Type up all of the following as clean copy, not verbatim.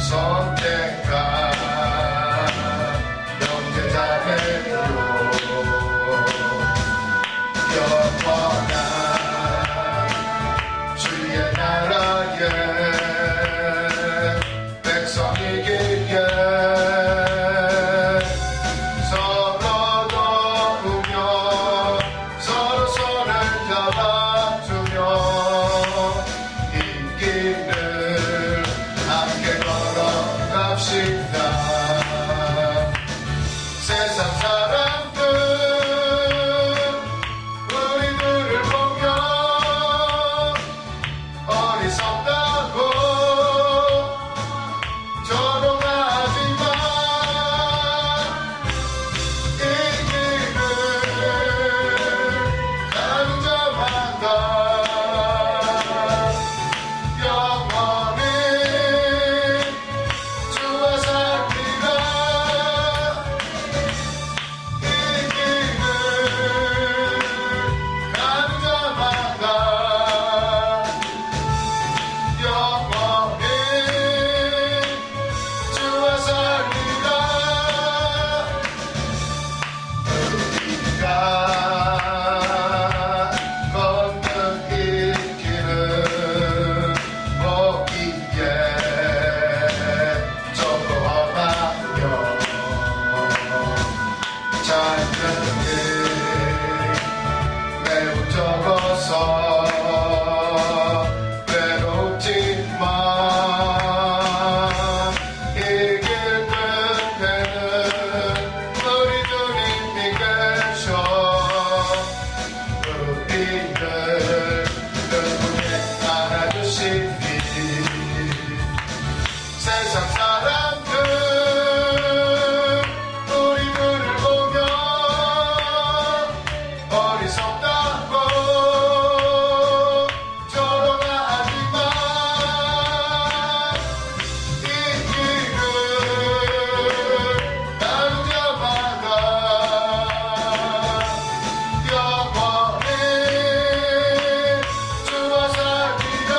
선택한 영제자매요 영원한 주의 나라에 백성이기에 서로 도우며 서로 손을 잡아주며 이 길을 함께 걸어갑시다. 세상 사람들 우리들을 보며 어리석다고 조롱하지만 이 길을 가는 자마다 영원히 주와 살리라. 이 길을 가는 자마다 영원히 주와 살리라. 우리가 걷는 이 길은 보기에 적고 험하며 짧은 길 매우 적어서 외롭지만 이 길 끝에는 우리 주님이 계셔 우리를 눈물에 안아주시니 세상 사람들 우리들을 보며 어리석다고 조롱하지만 이 길을 가는 자마다 영원히 주와 살리라.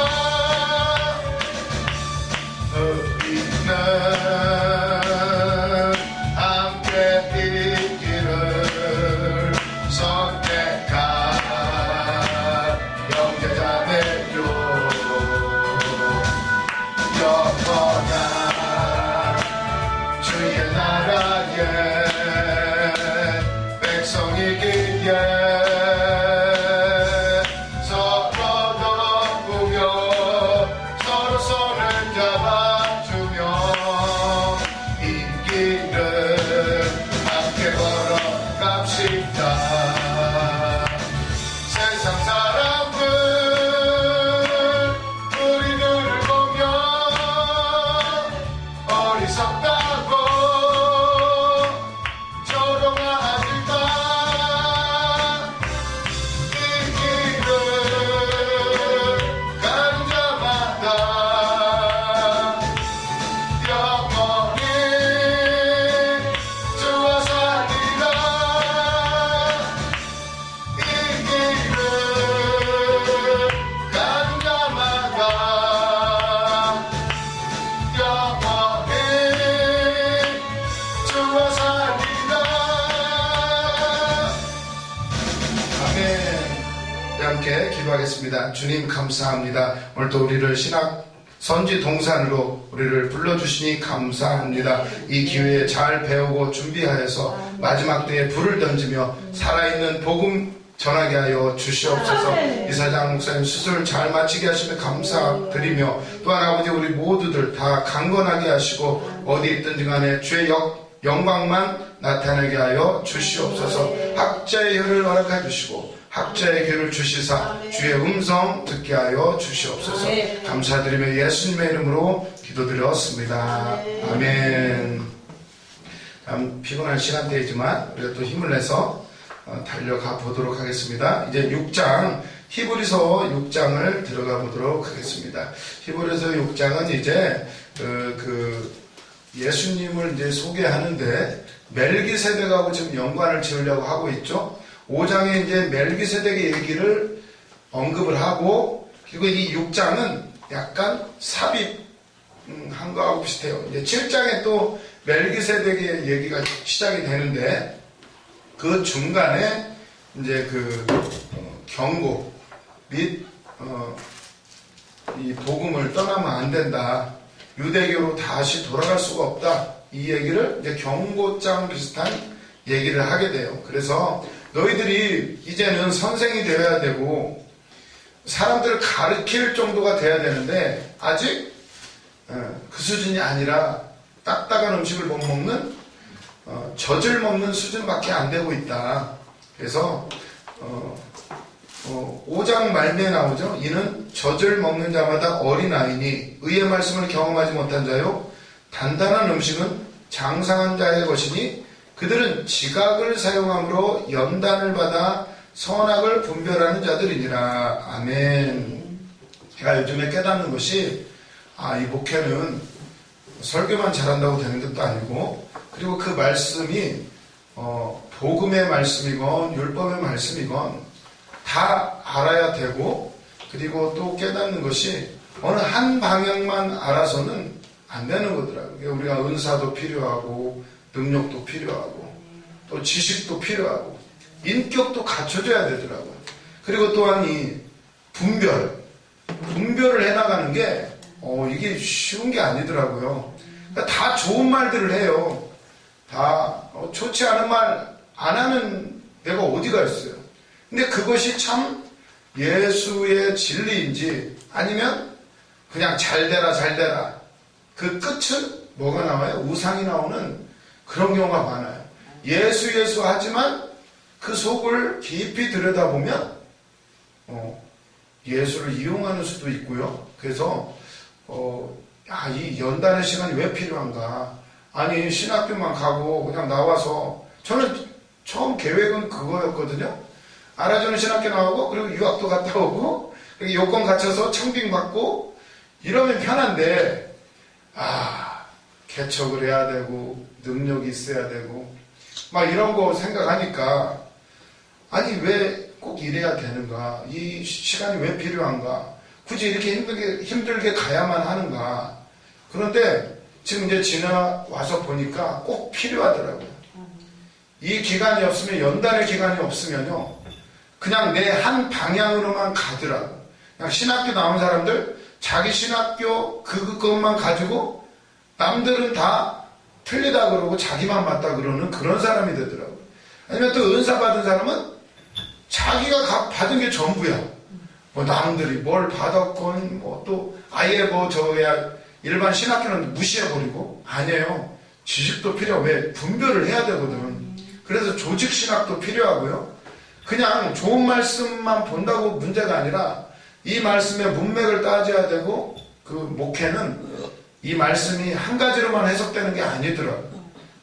우리는 함께 이 길을 선택한 영제자매요 영원한 주의 나라에 백성이기에 서로 도우며 서로 손을 잡아주며 이 길을 함께 걸어갑시다. 세상 사람들 우리들을 보며 어리석다고 조롱하지만 이 길을 가는 자마다 영원히 주와 살리라. 이 길을 가는 자마다 영원히 주와 살리라. 아멘. 함께 기도하겠습니다. 주님 감사합니다. 오늘도 우리를 신학 선지 동산으로 우리를 불러주시니 감사합니다. 이 기회에 잘 배우고 준비하여서 마지막 때에 불을 던지며 살아있는 복음 전하게 하여 주시옵소서. 이사장 목사님 수술 잘 마치게 하시며 감사드리며 또한 아버지 우리 모두들 다 강건하게 하시고 어디 있든지 간에 주의 영광만 나타나게 하여 주시옵소서. 학자의 혀를 허락해 주시고 학자의 귀를 주시사 주의 음성 듣게 하여 주시옵소서. 감사드리며 예수님의 이름으로 기도드렸습니다. 아멘. 참 피곤한 시간대이지만 우리가 또 힘을 내서 달려가 보도록 하겠습니다. 이제 6장 히브리서 6장을 들어가 보도록 하겠습니다. 히브리서 6장은 이제 예수님을 이제 소개하는데 멜기세덱하고 지금 연관을 지으려고 하고 있죠. 5장에 이제 멜기세덱의 얘기를 언급을 하고, 그리고 이 6장은 약간 삽입 한 거하고 비슷해요. 이제 7장에 또 멜기세덱의 얘기가 시작이 되는데 그 중간에 이제 그 경고 및 이 복음을 떠나면 안 된다. 유대교로 다시 돌아갈 수가 없다. 이 얘기를 이제 경고장 비슷한 얘기를 하게 돼요. 그래서 너희들이 이제는 선생이 되어야 되고 사람들을 가르칠 정도가 돼야 되는데 아직 그 수준이 아니라 딱딱한 음식을 못 먹는 젖을 먹는 수준밖에 안 되고 있다. 그래서 5장 말미에 나오죠. 이는 젖을 먹는 자마다 어린아이니 의의 말씀을 경험하지 못한 자요 단단한 음식은 장상한 자의 것이니 그들은 지각을 사용함으로 연단을 받아 선악을 분별하는 자들이니라. 아멘. 제가 요즘에 깨닫는 것이 이 목회는 설교만 잘한다고 되는 것도 아니고 그리고 그 말씀이 복음의 말씀이건 율법의 말씀이건 다 알아야 되고 그리고 또 깨닫는 것이 어느 한 방향만 알아서는 안 되는 거더라고요. 우리가 은사도 필요하고 능력도 필요하고 또 지식도 필요하고 인격도 갖춰줘야 되더라고요. 그리고 또한 이 분별을 해나가는 게 이게 쉬운 게 아니더라고요. 그러니까 다 좋은 말들을 해요. 다 좋지 않은 말 안 하는 데가 어디가 있어요. 근데 그것이 참 예수의 진리인지 아니면 그냥 잘되라 그 끝은 뭐가 나와요? 우상이 나오는 그런 경우가 많아요. 예수 하지만 그 속을 깊이 들여다보면 예수를 이용하는 수도 있고요. 그래서 이 연단의 시간이 왜 필요한가? 아니 신학교만 가고 그냥 나와서 저는 처음 계획은 그거였거든요. 알아주는 신학교 나오고 그리고 유학도 갔다 오고 요건 갖춰서 청빙 받고 이러면 편한데 개척을 해야 되고 능력이 있어야 되고 막 이런 거 생각하니까 아니 왜 꼭 이래야 되는가? 이 시간이 왜 필요한가? 굳이 이렇게 힘들게 가야만 하는가? 그런데 지금 이제 지나와서 보니까 꼭 필요하더라고요. 이 기간이 없으면 연단의 기간이 없으면요 그냥 내 한 방향으로만 가더라고. 그냥 신학교 나온 사람들 자기 신학교 그것만 가지고 남들은 다 틀리다 그러고 자기만 맞다 그러는 그런 사람이 되더라고요. 아니면 또 은사 받은 사람은 자기가 받은 게 전부야. 뭐 남들이 뭘 받았건 뭐 또 아예 저야 일반 신학교는 무시해버리고 아니에요. 지식도 필요하고 왜 분별을 해야 되거든. 그래서 조직 신학도 필요하고요. 그냥 좋은 말씀만 본다고 문제가 아니라 이 말씀의 문맥을 따져야 되고 그 목회는 이 말씀이 한 가지로만 해석되는 게 아니더라고요.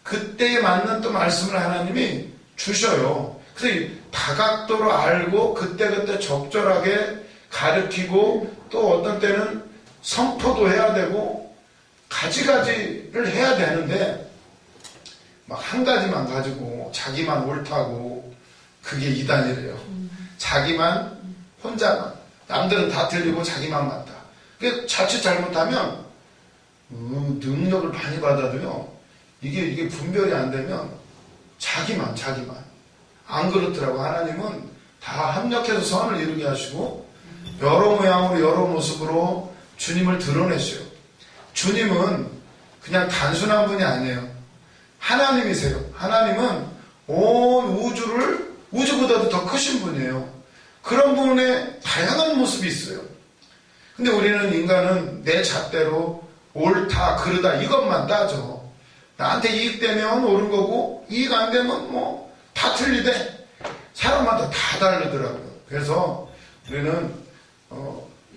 그때에 맞는 또 말씀을 하나님이 주셔요. 그래서 다각도로 알고 그때그때 적절하게 가르치고 또 어떤 때는 선포도 해야 되고 가지가지를 해야 되는데 막 한 가지만 가지고 자기만 옳다고 그게 이단이래요. 자기만 혼자만 남들은 다 틀리고 자기만 맞다. 그게 자칫 잘못하면 능력을 많이 받아도요 이게 분별이 안 되면 자기만 안 그렇더라고. 하나님은 다 합력해서 선을 이루게 하시고 여러 모양으로 여러 모습으로 주님을 드러내셔요. 주님은 그냥 단순한 분이 아니에요. 하나님이세요. 하나님은 온 우주보다도 더 크신 분이에요. 그런 분의 다양한 모습이 있어요. 근데 우리는 인간은 내 잣대로 옳다 그르다 이것만 따져. 나한테 이익되면 옳은 거고 이익 안 되면 뭐 다 틀리대. 사람마다 다 다르더라고요. 그래서 우리는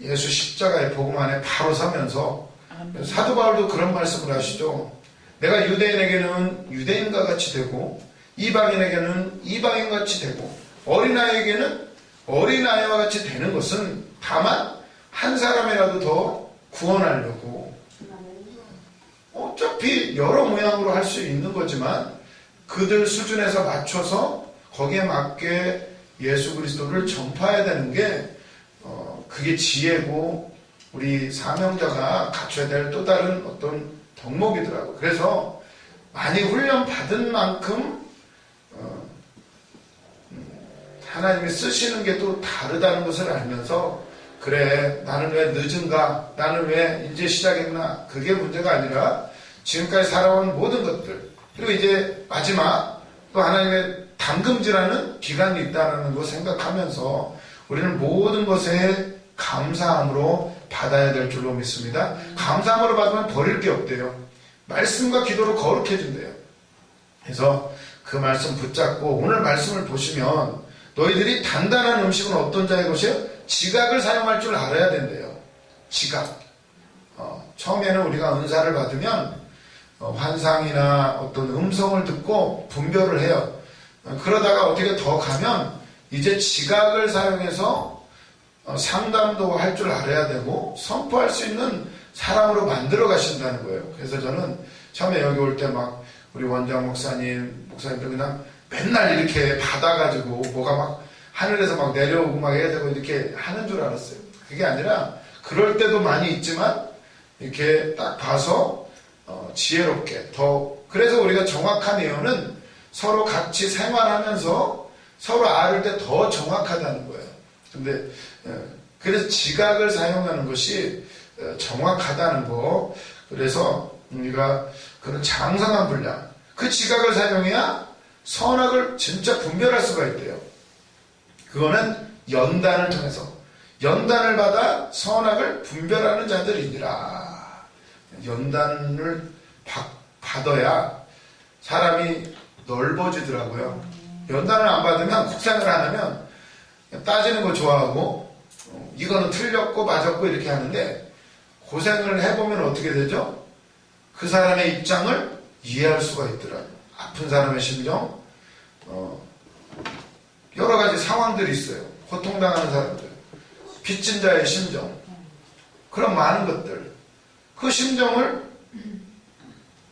예수 십자가의 복음 안에 바로 서면서 사도 바울도 그런 말씀을 하시죠. 내가 유대인에게는 유대인과 같이 되고 이방인에게는 이방인같이 되고 어린아이에게는 어린아이와 같이 되는 것은 다만 한 사람이라도 더 구원하려고 어차피 여러 모양으로 할 수 있는 거지만 그들 수준에서 맞춰서 거기에 맞게 예수 그리스도를 전파해야 되는 게 그게 지혜고 우리 사명자가 갖춰야 될 또 다른 어떤 덕목이더라고요. 그래서 많이 훈련 받은 만큼 하나님이 쓰시는 게 또 다르다는 것을 알면서 그래 나는 왜 늦은가, 나는 왜 이제 시작했나, 그게 문제가 아니라 지금까지 살아온 모든 것들, 그리고 이제 마지막 또 하나님의 담금질하는 기간이 있다는 걸 생각하면서 우리는 모든 것에 감사함으로 받아야 될 줄로 믿습니다. 감사함으로 받으면 버릴 게 없대요. 말씀과 기도로 거룩해진대요. 그래서 그 말씀 붙잡고 오늘 말씀을 보시면 너희들이 단단한 음식은 어떤 자의 것이요? 지각을 사용할 줄 알아야 된대요. 지각. 처음에는 우리가 은사를 받으면 환상이나 어떤 음성을 듣고 분별을 해요. 그러다가 어떻게 더 가면 이제 지각을 사용해서 상담도 할 줄 알아야 되고 선포할 수 있는 사람으로 만들어 가신다는 거예요. 그래서 저는 처음에 여기 올 때 막 우리 원장 목사님들 그냥 맨날 이렇게 받아가지고 뭐가 막 하늘에서 막 내려오고 막 해야 되고 이렇게 하는 줄 알았어요. 그게 아니라 그럴 때도 많이 있지만 이렇게 딱 봐서 지혜롭게 더, 그래서 우리가 정확한 예언은 서로 같이 생활하면서 서로 알을 때 더 정확하다는 거예요. 근데 그래서 지각을 사용하는 것이 정확하다는 거. 그래서 우리가 그런 장성한 분량, 그 지각을 사용해야 선악을 진짜 분별할 수가 있대요. 그거는 연단을 통해서, 연단을 받아 선악을 분별하는 자들이니라. 연단을 받아야 사람이 넓어지더라고요. 연단을 안 받으면, 국상을 안 하면 따지는 거 좋아하고 이거는 틀렸고 맞았고 이렇게 하는데, 고생을 해보면 어떻게 되죠? 그 사람의 입장을 이해할 수가 있더라고요. 아픈 사람의 심정, 여러 가지 상황들이 있어요. 고통당하는 사람들, 빚진 자의 심정, 그런 많은 것들, 그 심정을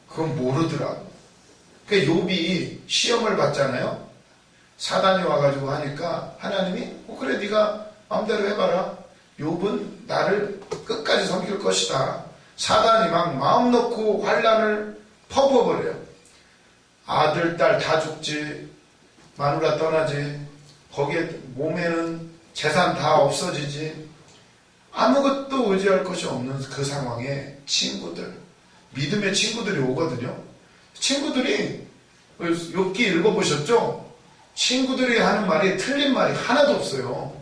그건 모르더라고. 그러니까 욥이 시험을 받잖아요. 사단이 와가지고 하니까 하나님이 그래 네가 마음대로 해봐라. 욥은 나를 끝까지 섬길 것이다. 사단이 막 마음 놓고 환난을 퍼부어버려요. 아들, 딸 다 죽지, 마누라 떠나지, 거기에 몸에는 재산 다 없어지지, 아무것도 의지할 것이 없는 그 상황에 친구들, 믿음의 친구들이 오거든요. 친구들이, 욥기 읽어보셨죠? 친구들이 하는 말이 틀린 말이 하나도 없어요.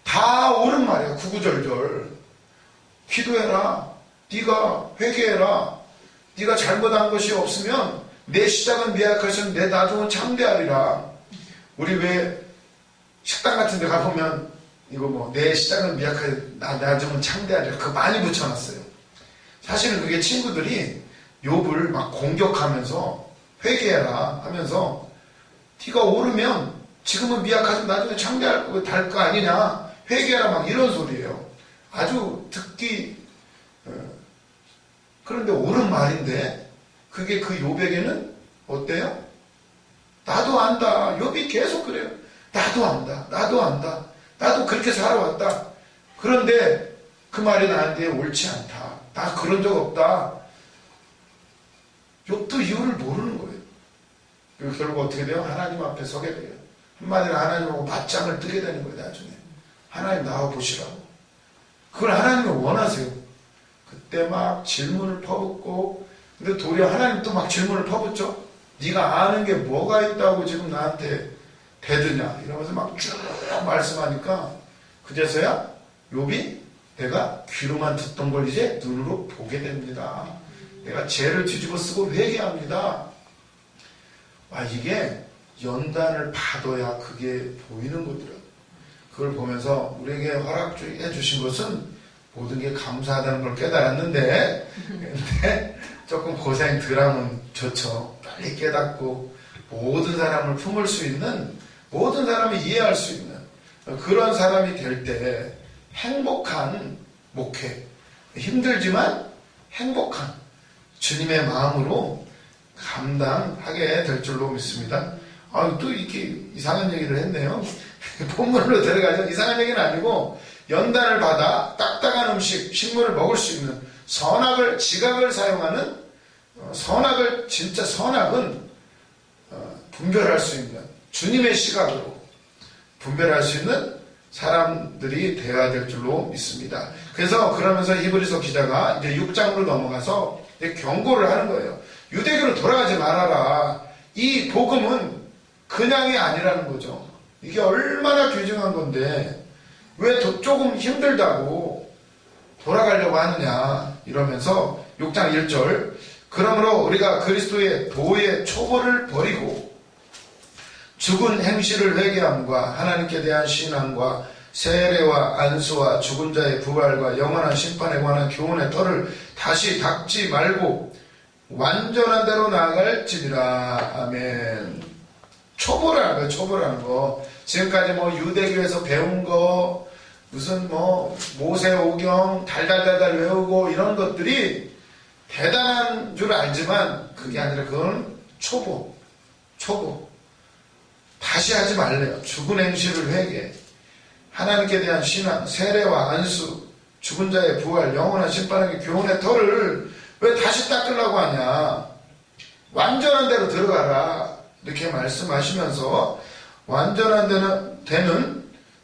다 옳은 말이야. 구구절절. 기도해라. 네가 회개해라. 네가 잘못한 것이 없으면 내 시작은 미약하시면 내 나중은 창대하리라. 우리 왜 식당 같은 데 가보면 이거 뭐 내 시작은 미약하게 나중은 창대하리라. 그거 많이 붙여놨어요. 사실은 그게 친구들이 욥을 막 공격하면서 회개해라 하면서 네가 옳으면 지금은 미약하지만 나중에 창대할 거 아니냐, 회개해라, 막 이런 소리예요. 아주 듣기 그런데 옳은 말인데 그게 그 욥에게는 어때요? 나도 안다. 욥이 계속 그래요. 나도 안다. 나도 안다. 나도 그렇게 살아왔다. 그런데 그 말이 나한테 옳지 않다. 나 그런 적 없다. 욥도 이유를 모르는 거예요. 그리고 결국 어떻게 돼요? 하나님 앞에 서게 돼요. 한마디로 하나님하고 맞짱을 뜨게 되는 거예요. 나중에 하나님 나와 보시라고. 그걸 하나님이 원하세요. 그때 막 질문을 퍼붓고, 근데 도리어 하나님 또 막 질문을 퍼붓죠. 네가 아는 게 뭐가 있다고 지금 나한테 대드냐 이러면서 막 쭉 말씀하니까 그제서야 욥이 내가 귀로만 듣던 걸 이제 눈으로 보게 됩니다. 내가 죄를 뒤집어 쓰고 회개합니다. 이게 연단을 받아야 그게 보이는 거더라고요. 그걸 보면서 우리에게 허락해 주신 것은 모든 게 감사하다는 걸 깨달았는데, 근데 조금 고생 덜 하면 좋죠. 빨리 깨닫고 모든 사람을 품을 수 있는, 모든 사람이 이해할 수 있는 그런 사람이 될 때 행복한 목회, 힘들지만 행복한 주님의 마음으로 감당하게 될 줄로 믿습니다. 또 이렇게 이상한 얘기를 했네요. 본문으로 들어가죠. 이상한 얘기는 아니고 연단을 받아 딱딱한 음식, 식물을 먹을 수 있는 선악을, 지각을 사용하는 선악을, 진짜 선악은 분별할 수 있는 주님의 시각으로 분별할 수 있는 사람들이 되어야 될 줄로 믿습니다. 그래서 그러면서 히브리서 기자가 이제 6장으로 넘어가서 이제 경고를 하는 거예요. 유대교로 돌아가지 말아라. 이 복음은 그냥이 아니라는 거죠. 이게 얼마나 귀중한 건데 왜 조금 힘들다고 돌아가려고 하느냐 이러면서 6장 1절 그러므로 우리가 그리스도의 도의 초보를 버리고 죽은 행실을 회개함과 하나님께 대한 신앙과 세례와 안수와 죽은 자의 부활과 영원한 심판에 관한 교훈의 털을 다시 닦지 말고 완전한 대로 나아갈지니라. 아멘. 초보라는 거예요. 초보라는 거. 지금까지 뭐 유대교에서 배운 거 무슨 뭐 모세오경 달달달달 외우고 이런 것들이 대단한 줄 알지만 그게 아니라 그건 초보. 다시 하지 말래요. 죽은 행실을 회개, 하나님께 대한 신앙, 세례와 안수, 죽은 자의 부활, 영원한 심판의 교훈의 털을 왜 다시 닦으려고 하냐. 완전한 대로 들어가라. 이렇게 말씀하시면서 완전한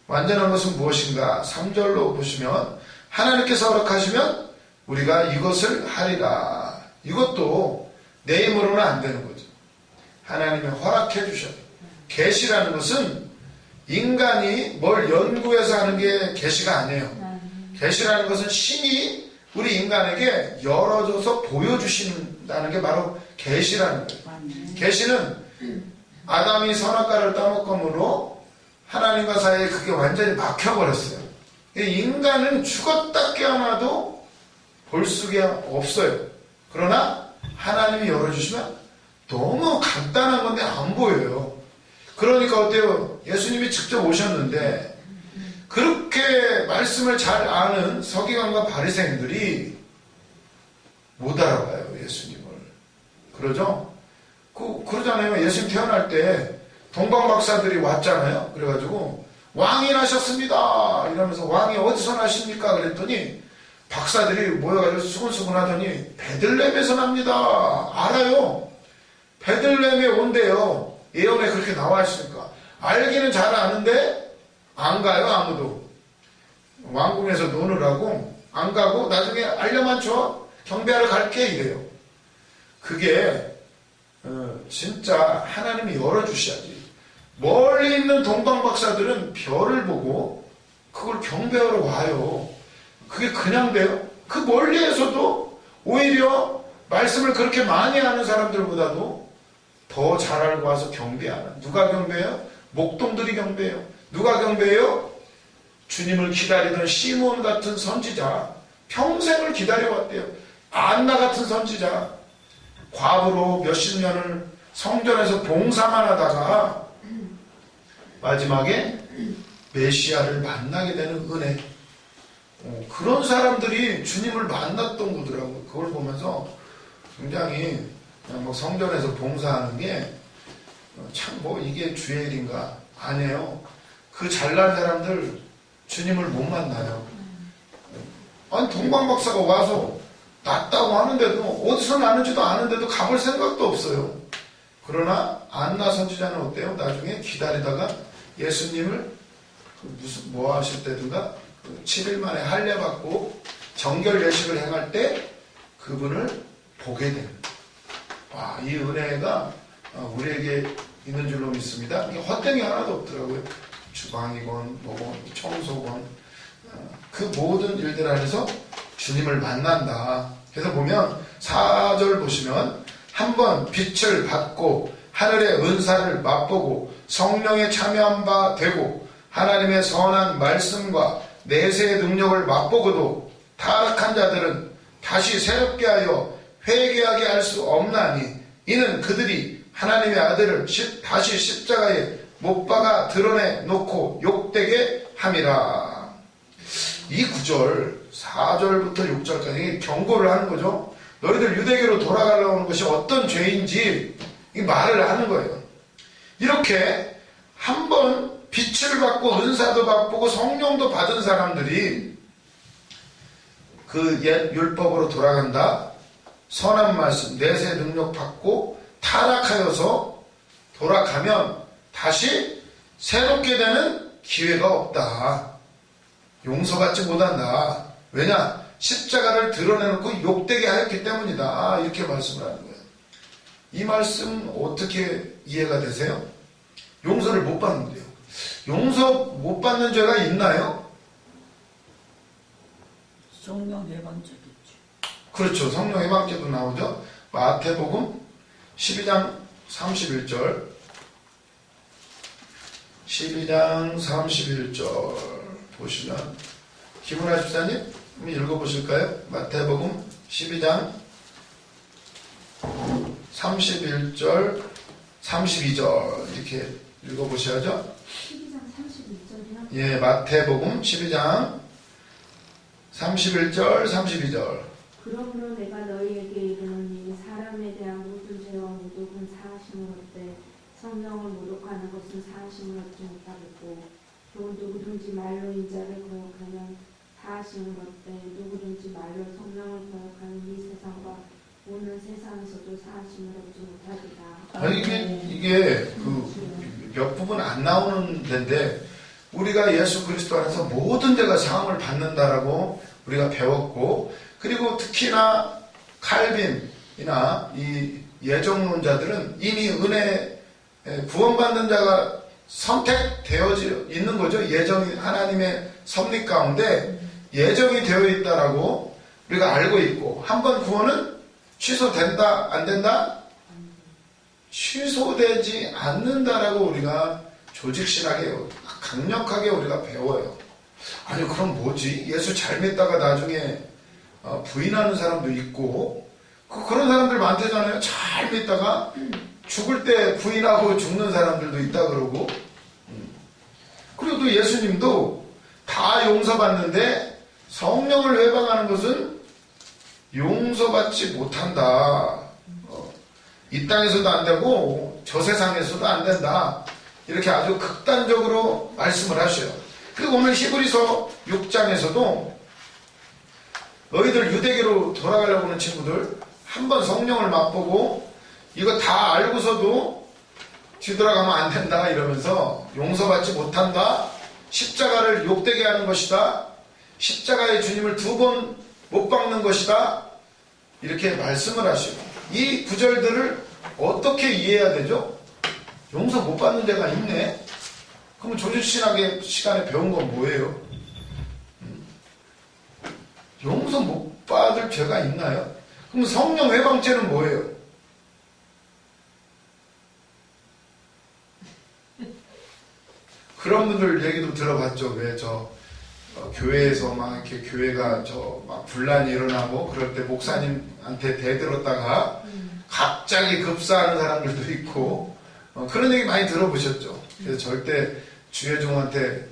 것은 무엇인가? 3절로 보시면 하나님께서 허락하시면 우리가 이것을 하리라. 이것도 내 힘으로는 안 되는 거죠. 하나님이 허락해 주셔요. 계시라는 것은 인간이 뭘 연구해서 하는 게 계시가 아니에요. 계시라는 것은 신이 우리 인간에게 열어줘서 보여주신다는 게 바로 계시라는 거예요. 계시는 아담이 선악과를 따먹음으로 하나님과 사이에 그게 완전히 막혀버렸어요. 인간은 죽었다 깨어나도 볼 수가 없어요. 그러나 하나님이 열어주시면 너무 간단한 건데 안 보여요. 그러니까 어때요? 예수님이 직접 오셨는데 그렇게 말씀을 잘 아는 서기관과 바리새인들이 못 알아봐요. 예수님을. 그러죠? 그러잖아요. 예수님 태어날 때 동방박사들이 왔잖아요. 그래가지고 왕이 나셨습니다 이러면서 왕이 어디서 나십니까? 그랬더니 박사들이 모여가지고 수근수근 하더니 베들레헴에서 납니다. 알아요. 베들레헴에 온대요. 예언에 그렇게 나와 있으니까. 알기는 잘 아는데 안 가요. 아무도. 왕궁에서 노느라고 안 가고 나중에 알려만 줘. 경배하러 갈게 이래요. 그게 진짜 하나님이 열어주셔야지. 멀리 있는 동방박사들은 별을 보고 그걸 경배하러 와요. 그게 그냥 돼요? 그 멀리에서도 오히려 말씀을 그렇게 많이 아는 사람들보다도 더 잘 알고 와서 경배하는. 누가 경배해요? 목동들이 경배해요. 누가 경배해요? 주님을 기다리던 시몬 같은 선지자. 평생을 기다려왔대요. 안나 같은 선지자. 과부로 몇십 년을 성전에서 봉사만 하다가 마지막에 메시아를 만나게 되는 은혜. 그런 사람들이 주님을 만났던 거더라고요. 그걸 보면서 굉장히 그냥 뭐 성전에서 봉사하는 게 참 뭐 이게 주의 일인가? 아니에요. 그 잘난 사람들 주님을 못 만나요. 아니 동방박사가 와서 낫다고 하는데도 어디서 나는지도 아는데도 가볼 생각도 없어요. 그러나 안나 선지자는 어때요? 나중에 기다리다가 예수님을 무슨 뭐 하실 때든가 7일 만에 할례 받고 정결 예식을 행할 때 그분을 보게 됩니다. 와, 이 은혜가 우리에게 있는 줄로 믿습니다. 이게 헛되이 하나도 없더라고요. 주방이건 뭐건 청소건 그 모든 일들 안에서 주님을 만난다. 그래서 보면 4절 보시면 한번 빛을 받고 하늘의 은사를 맛보고 성령에 참여한 바 되고 하나님의 선한 말씀과 내세의 능력을 맛보고도 타락한 자들은 다시 새롭게 하여 회개하게 할 수 없나니 이는 그들이 하나님의 아들을 다시 십자가에 못 박아 드러내 놓고 욕되게 함이라. 이 9절 4절부터 6절까지 경고를 하는 거죠. 너희들 유대교로 돌아가려고 하는 것이 어떤 죄인지 이 말을 하는 거예요. 이렇게 한번 빛을 받고 은사도 받고 성령도 받은 사람들이 그 옛 율법으로 돌아간다. 선한 말씀, 내세 능력 받고 타락하여서 돌아가면 다시 새롭게 되는 기회가 없다. 용서받지 못한다. 왜냐? 십자가를 드러내놓고 욕되게 하였기 때문이다. 이렇게 말씀을 하는 거예요. 이 말씀 어떻게 이해가 되세요? 용서를 못 받는데요. 용서 못 받는 죄가 있나요? 성령 해방죄겠죠. 그렇죠. 성령 해방죄도 나오죠. 마태복음 12장 31절 12장 31절 보시면 김은하 집사님 한번 읽어보실까요? 마태복음 12장 31절 32절 이렇게 읽어보셔야죠. 12장 32절이요? 예, 마태복음 12장 31절 32절 그러므로 내가 너희에게 이르노니 사람에 대한 모든 죄와 모독은 사하심을 얻되 성령을 모독하는 것은 사하심을 얻지 못하겠고 또 누구든지 말로 인자를 거역하면 사하심을 얻되 누구든지 말로 성령을 거역하는 이 세상과 오는 세상에서도 사하심을 얻지 못하리라. 이게 몇 부분 안 나오는 데인데 우리가 예수 그리스도 안에서 모든 죄가 사함을 받는다라고 우리가 배웠고, 그리고 특히나 칼빈이나 이 예정론자들은 이미 은혜 구원받는 자가 선택되어 있는 거죠. 예정이 하나님의 섭리 가운데 예정이 되어 있다라고 우리가 알고 있고, 한 번 구원은 취소된다 안 된다? 취소되지 않는다라고 우리가 조직신학에 강력하게 우리가 배워요. 아니 그럼 뭐지? 예수 잘 믿다가 나중에 부인하는 사람도 있고 그런 사람들 많대잖아요. 잘 믿다가 죽을 때 부인하고 죽는 사람들도 있다 그러고. 그리고 또 예수님도 다 용서받는데 성령을 회방하는 것은 용서받지 못한다. 이 땅에서도 안 되고 저 세상에서도 안 된다. 이렇게 아주 극단적으로 말씀을 하셔요. 그리고 오늘 히브리서 6장에서도 너희들 유대계로 돌아가려고 하는 친구들 한번 성령을 맛보고 이거 다 알고서도 뒤돌아가면 안 된다 이러면서 용서받지 못한다. 십자가를 욕되게 하는 것이다. 십자가의 주님을 2번 못 박는 것이다. 이렇게 말씀을 하시고, 이 구절들을 어떻게 이해해야 되죠? 용서 못 받는 데가 있네. 그럼 조주신학의 시간에 배운 건 뭐예요? 용서 못 받을 죄가 있나요? 그럼 성령 회방죄는 뭐예요? 그런 분들 얘기도 들어봤죠. 왜 교회에서 막 이렇게 교회가 막 분란이 일어나고 그럴 때 목사님한테 대들었다가 갑자기 급사하는 사람들도 있고 그런 얘기 많이 들어보셨죠. 그래서 절대 주여종한테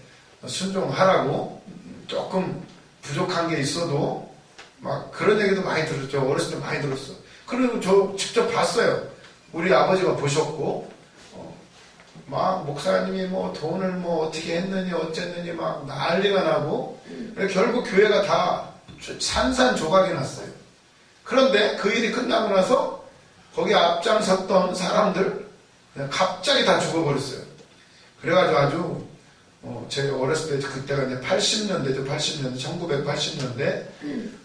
순종하라고 조금 부족한 게 있어도 막 그런 얘기도 많이 들었죠. 어렸을 때 많이 들었어. 그리고 저 직접 봤어요. 우리 아버지가 보셨고 막 목사님이 뭐 돈을 뭐 어떻게 했느니 어쨌느니 막 난리가 나고 결국 교회가 다 산산조각이 났어요. 그런데 그 일이 끝나고 나서 거기 앞장섰던 사람들 그냥 갑자기 다 죽어버렸어요. 그래가지고 아주 제가 어렸을 때 그때가 이제 80년대죠. 80년대 1980년대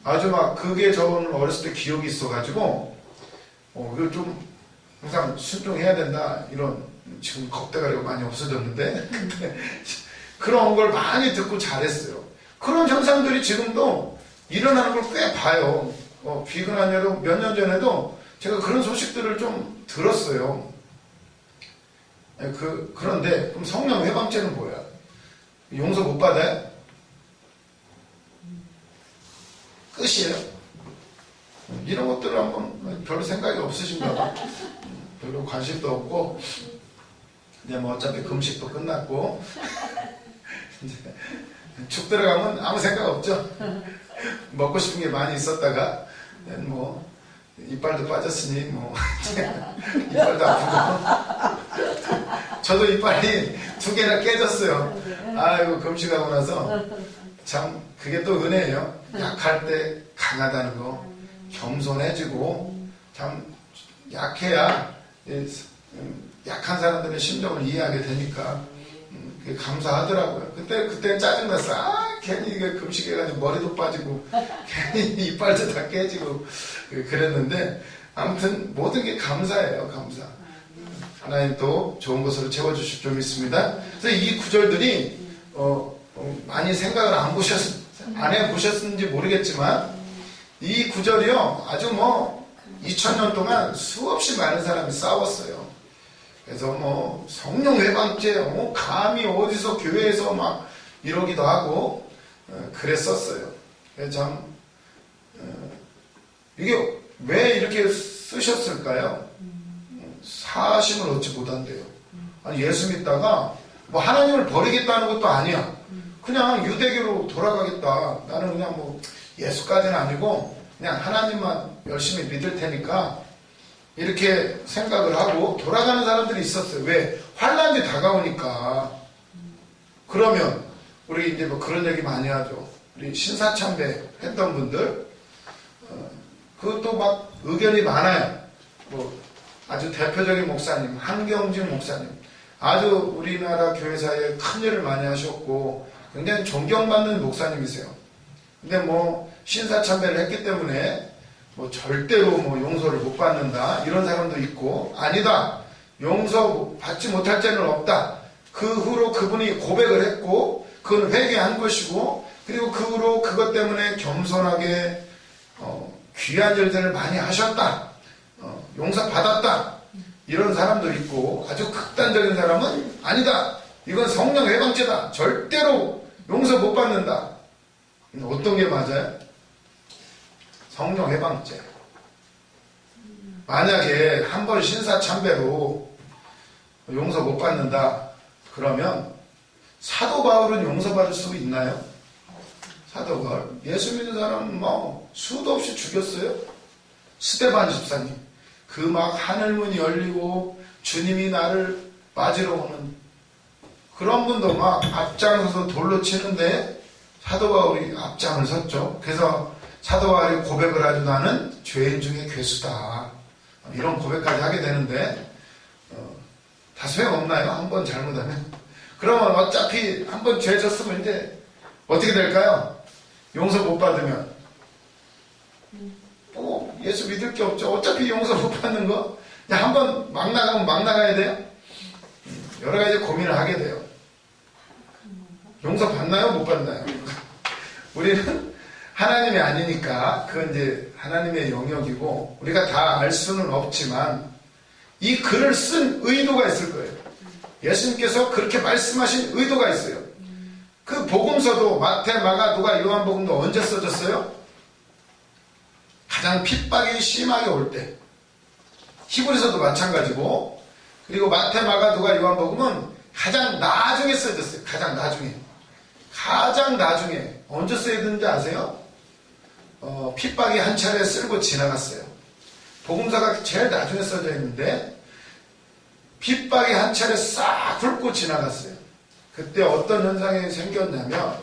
아주 막 그게 저는 어렸을 때 기억이 있어가지고 이거 좀 항상 순종해야 된다 이런. 지금 겁대가리가 많이 없어졌는데 그런 걸 많이 듣고 잘했어요. 그런 현상들이 지금도 일어나는 걸 꽤 봐요. 비근한 예로 몇 년 전에도 제가 그런 소식들을 좀 들었어요. 그런데 그럼 성령 회방죄는 뭐야? 용서 못 받아요? 끝이에요? 이런 것들을 한번 별로 생각이 없으신가 봐. 별로 관심도 없고 이제 뭐 어차피 금식도 끝났고 이제 축 들어가면 아무 생각 없죠. 먹고 싶은 게 많이 있었다가 뭐 이빨도 빠졌으니 뭐 이빨도 아프고 저도 이빨이 2개나 깨졌어요. 아이고, 금식하고 나서. 참, 그게 또 은혜예요. 약할 때 강하다는 거. 겸손해지고, 참, 약해야, 약한 사람들의 심정을 이해하게 되니까, 그게 감사하더라고요. 그때 짜증났어. 괜히 이게 금식해가지고 머리도 빠지고, 괜히 이빨도 다 깨지고, 그랬는데, 아무튼 모든 게 감사예요, 감사. 하나님 또 좋은 것으로 채워주실 줄 믿습니다. 그래서 이 구절들이, 많이 생각을 안 해보셨는지 모르겠지만, 이 구절이요, 아주 2000년 동안 수없이 많은 사람이 싸웠어요. 그래서 성령 회방죄, 감히 어디서 교회에서 막 이러기도 하고, 그랬었어요. 그래서 참, 이게 왜 이렇게 쓰셨을까요? 사심을 얻지 못한대요. 아니, 예수 믿다가 하나님을 버리겠다는 것도 아니야. 그냥 유대교로 돌아가겠다. 나는 그냥 예수까지는 아니고 그냥 하나님만 열심히 믿을 테니까 이렇게 생각을 하고 돌아가는 사람들이 있었어요. 왜? 환난이 다가오니까. 그러면 우리 이제 그런 얘기 많이 하죠. 우리 신사참배 했던 분들, 그것도 의견이 많아요. 아주 대표적인 목사님, 한경직 목사님, 아주 우리나라 교회사에 큰 일을 많이 하셨고 굉장히 존경받는 목사님이세요. 근데 신사참배를 했기 때문에 절대로 용서를 못 받는다 이런 사람도 있고, 아니다, 용서 받지 못할 죄는 없다. 그 후로 그분이 고백을 했고 그건 회개한 것이고, 그리고 그 후로 그것 때문에 겸손하게 귀한 일들을 많이 하셨다, 용서받았다, 이런 사람도 있고, 아주 극단적인 사람은 아니다, 이건 성령 회방죄다, 절대로 용서 못 받는다. 어떤 게 맞아요? 성령 회방죄. 만약에 한 번 신사참배로 용서 못 받는다 그러면 사도 바울은 용서받을 수 있나요? 사도 바울, 예수 믿는 사람은 수도 없이 죽였어요. 스데반 집사님, 그 하늘문이 열리고 주님이 나를 맞으러 오는 그런 분도 앞장서서 돌로 치는데 사도 바울이 앞장을 섰죠. 그래서 사도 바울이 고백을 하죠. 나는 죄인 중에 괴수다, 이런 고백까지 하게 되는데, 다 소용없나요? 한 번 잘못하면? 그러면 어차피 한 번 죄 졌으면 이제 어떻게 될까요? 용서 못 받으면 예수 믿을 게 없죠. 어차피 용서 못 받는 거 한 번 막 나가면 막 나가야 돼요. 여러 가지 고민을 하게 돼요. 용서 받나요? 못 받나요? 우리는 하나님이 아니니까 그건 이제 하나님의 영역이고 우리가 다 알 수는 없지만 이 글을 쓴 의도가 있을 거예요. 예수님께서 그렇게 말씀하신 의도가 있어요. 그 복음서도 마태, 마가, 누가, 요한복음도 언제 써졌어요? 가장 핍박이 심하게 올 때. 히브리서도 마찬가지고, 그리고 마태, 마가, 누가, 요한복음은 가장 나중에 써졌어요. 가장 나중에. 가장 나중에. 언제 써야 되는지 아세요? 핍박이 한 차례 쓸고 지나갔어요. 복음서가 제일 나중에 써져 있는데 핍박이 한 차례 싹 훑고 지나갔어요. 그때 어떤 현상이 생겼냐면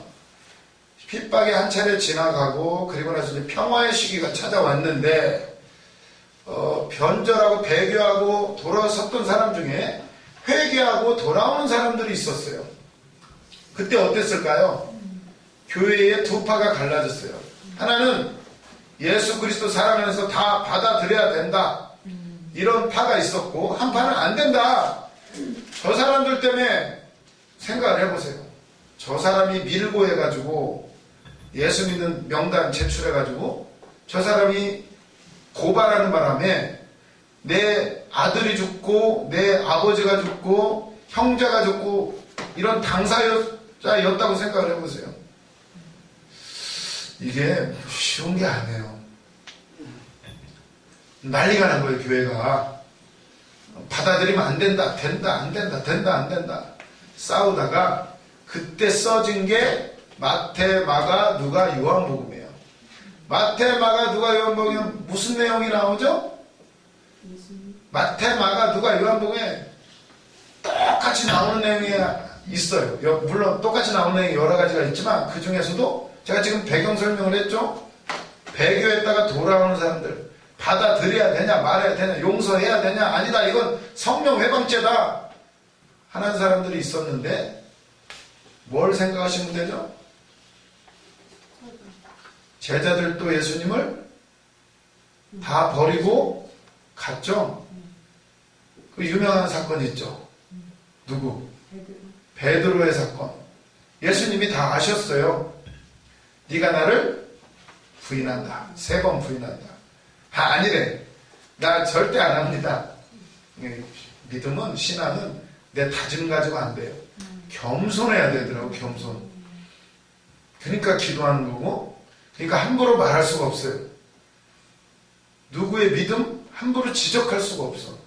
핍박이 한 차례 지나가고 그리고 나서 이제 평화의 시기가 찾아왔는데 변절하고 배교하고 돌아섰던 사람 중에 회개하고 돌아오는 사람들이 있었어요. 그때 어땠을까요? 교회의 두 파가 갈라졌어요. 하나는 예수 그리스도 사랑하면서 다 받아들여야 된다, 이런 파가 있었고, 한 파는 안 된다. 저 사람들 때문에 생각을 해보세요. 저 사람이 밀고 해가지고 예수 믿는 명단 제출해가지고 저 사람이 고발하는 바람에 내 아들이 죽고 내 아버지가 죽고 형제가 죽고 이런 당사자였다고 생각을 해보세요. 이게 쉬운 게 아니에요. 난리가 난 거예요. 교회가 받아들이면 안 된다, 된다, 안 된다, 된다, 안 된다 싸우다가 그때 써진 게 마태, 마가, 누가, 요한복음이에요. 마태, 마가, 누가, 요한복음은 무슨 내용이 나오죠? 마태, 마가, 누가, 요한복음에 똑같은 똑같이 나오는 내용이 있어요. 물론 똑같이 나오는 내용이 여러 가지가 있지만 그 중에서도 제가 지금 배경 설명을 했죠. 배교했다가 돌아오는 사람들 받아들여야 되냐 말해야 되냐 용서해야 되냐 아니다 이건 성령 회방죄다 하는 사람들이 있었는데 뭘 생각하시면 되죠? 제자들도 예수님을 다 버리고 갔죠. 그 유명한 사건 있죠. 누구? 베드로의 사건. 예수님이 다 아셨어요. 네가 나를 부인한다. 3번 부인한다. 아니래. 나 절대 안 합니다. 믿음은 신앙은 내 다짐 가지고 안 돼요. 겸손해야 되더라고. 겸손. 그러니까 기도하는 거고 그러니까 함부로 말할 수가 없어요. 누구의 믿음 함부로 지적할 수가 없어.